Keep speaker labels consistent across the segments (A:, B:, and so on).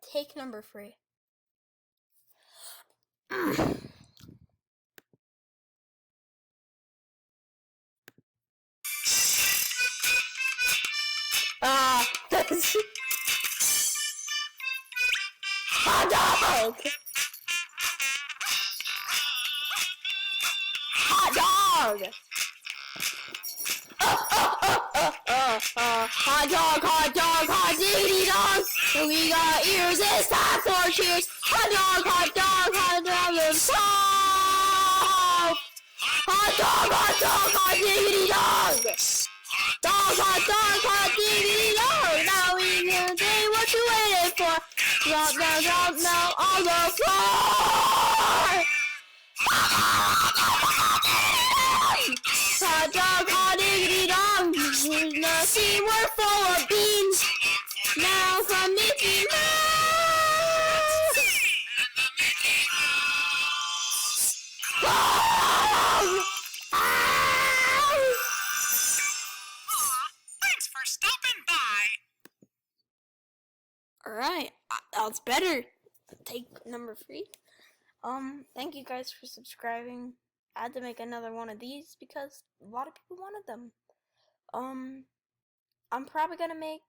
A: take number 3. Hot dog! Hot dog! Hot dog, hot diggity dog! We got ears, it's time for cheers! Hot dog, and soft! Hot diggity dog! Hot diggity dog! Now we can say what you waiting for! Drop now on the floor! Hot dog, hot diggity dog! The sea we're full of beans! Now from Mickey Mouse!
B: Thanks for stopping by!
A: Alright, that's better. Take number 3. Thank you guys for subscribing. I had to make another one of these because a lot of people wanted them. I'm probably gonna make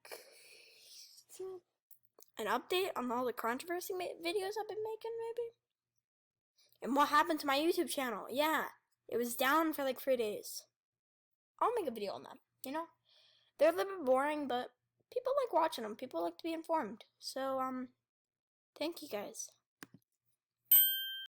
A: an update on all the controversy videos I've been making, maybe. And what happened to my YouTube channel? Yeah, it was down for like 3 days. I'll make a video on that, you know? They're a little bit boring, but people like watching them. People like to be informed. So, thank you guys.